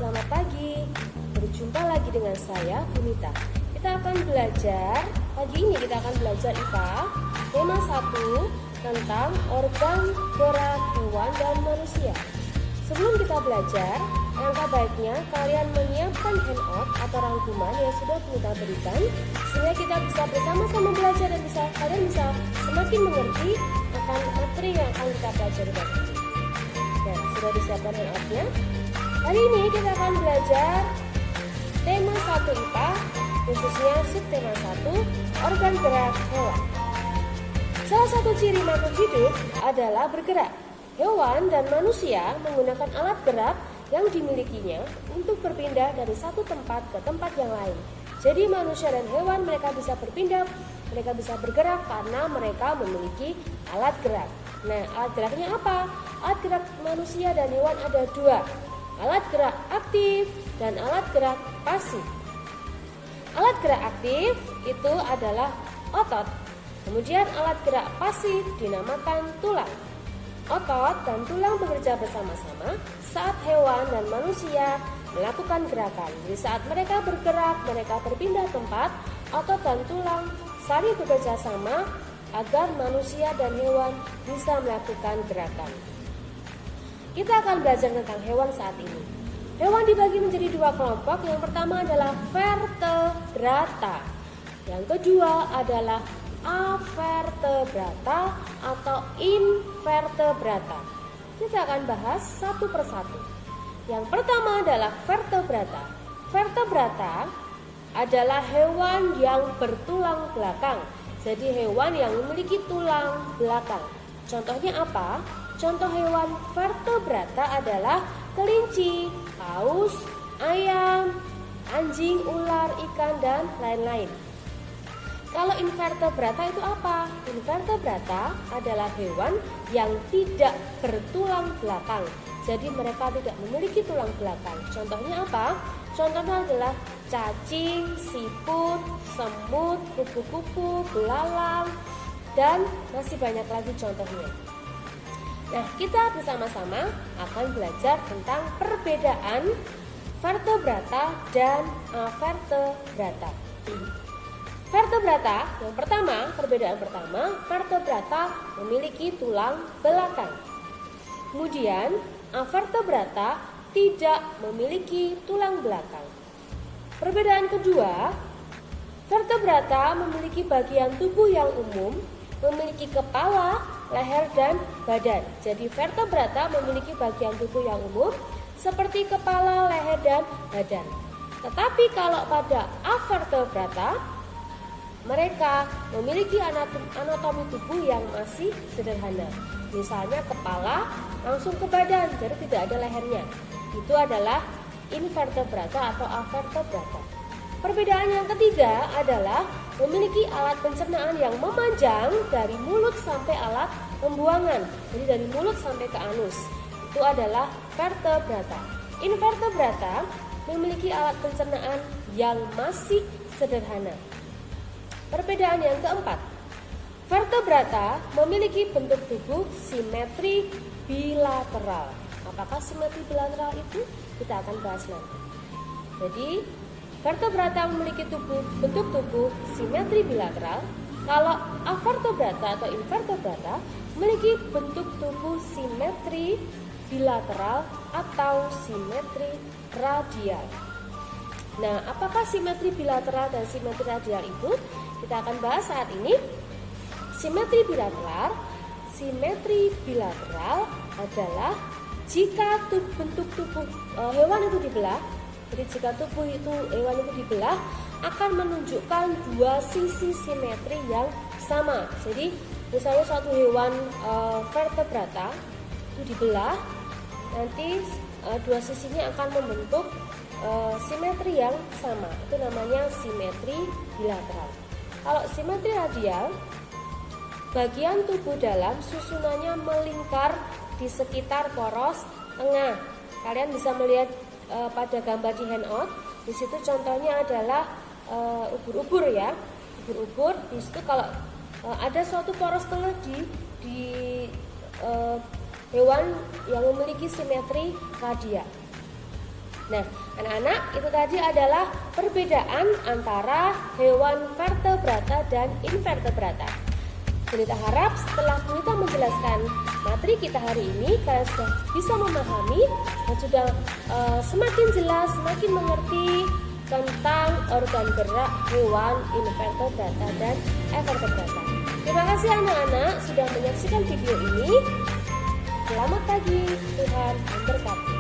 selamat pagi. Berjumpa lagi dengan saya, Bunita. Kita akan belajar, pagi ini kita akan belajar IPA tema 1 tentang organ gerak hewan dan manusia. Sebelum kita belajar, alangkah baiknya kalian menyiapkan handout atau rangkuman yang sudah Bunita berikan, sehingga kita bisa bersama-sama belajar dan kalian bisa semakin mengerti akan materi yang akan kita pelajari tadi. Nah, sudah disiapkan handoutnya. Hari ini kita akan belajar tema 1 IPA, khususnya subtema 1, organ gerak hewan. Salah satu ciri makhluk hidup adalah bergerak. Hewan dan manusia menggunakan alat gerak yang dimilikinya untuk berpindah dari satu tempat ke tempat yang lain. Jadi manusia dan hewan mereka bisa berpindah, mereka bisa bergerak karena mereka memiliki alat gerak. Nah, alat geraknya apa? Alat gerak manusia dan hewan ada 2. Alat gerak aktif dan alat gerak pasif. Alat gerak aktif itu adalah otot. Kemudian alat gerak pasif dinamakan tulang. Otot dan tulang bekerja bersama-sama saat hewan dan manusia melakukan gerakan. Jadi saat mereka bergerak, mereka berpindah tempat, otot dan tulang saling bekerja sama agar manusia dan hewan bisa melakukan gerakan. Kita akan belajar tentang hewan saat ini. Hewan dibagi menjadi 2 kelompok. Yang pertama adalah vertebrata. Yang kedua adalah avertebrata atau invertebrata. Kita akan bahas satu persatu. Yang pertama adalah vertebrata. Vertebrata adalah hewan yang bertulang belakang. Jadi hewan yang memiliki tulang belakang. Contohnya apa? Contoh hewan vertebrata adalah kelinci, paus, ayam, anjing, ular, ikan, dan lain-lain. Kalau invertebrata itu apa? Invertebrata adalah hewan yang tidak bertulang belakang. Jadi mereka tidak memiliki tulang belakang. Contohnya apa? Contohnya adalah cacing, siput, semut, kupu-kupu, belalang, dan masih banyak lagi contohnya. Nah, kita bersama-sama akan belajar tentang perbedaan vertebrata dan avertebrata. Vertebrata, yang pertama, perbedaan pertama, vertebrata memiliki tulang belakang. Kemudian, avertebrata tidak memiliki tulang belakang. Perbedaan kedua, vertebrata memiliki bagian tubuh yang umum, memiliki kepala, leher, dan badan. Jadi vertebrata memiliki bagian tubuh yang umum seperti kepala, leher, dan badan. Tetapi kalau pada avertebrata, mereka memiliki anatomi tubuh yang masih sederhana. Misalnya kepala langsung ke badan, jadi tidak ada lehernya. Itu adalah invertebrata atau avertebrata. Perbedaan yang ketiga adalah memiliki alat pencernaan yang memanjang dari mulut sampai alat pembuangan. Jadi dari mulut sampai ke anus. Itu adalah vertebrata. Invertebrata memiliki alat pencernaan yang masih sederhana. Perbedaan yang keempat, vertebrata memiliki bentuk tubuh simetri bilateral. Apakah simetri bilateral itu? Kita akan bahas nanti. Jadi, vertebrata memiliki bentuk tubuh simetri bilateral. Kalau avertebrata atau invertebrata memiliki bentuk tubuh simetri bilateral atau simetri radial. Nah, apakah simetri bilateral dan simetri radial itu? Kita akan bahas saat ini. Simetri bilateral adalah jika bentuk tubuh hewan itu dibelah. Jadi jika tubuh hewan itu dibelah akan menunjukkan 2 sisi simetri yang sama. Jadi misalnya suatu hewan vertebrata itu dibelah, nanti 2 sisinya akan membentuk simetri yang sama. Itu namanya simetri bilateral. Kalau simetri radial, bagian tubuh dalam susunannya melingkar di sekitar poros tengah. Kalian bisa melihat pada gambar di handout. Di situ contohnya adalah ubur-ubur ya. Ubur-ubur di situ kalau ada suatu poros tengah di hewan yang memiliki simetri radial. Nah, anak-anak, itu tadi adalah perbedaan antara hewan vertebrata dan invertebrata. Bunita harap setelah Bunita menjelaskan materi kita hari ini, kalian sudah bisa memahami dan sudah semakin jelas, semakin mengerti tentang organ gerak hewan invertebrata dan evertebrata. Terima kasih anak-anak sudah menyaksikan video ini. Selamat pagi, Tuhan memberkati.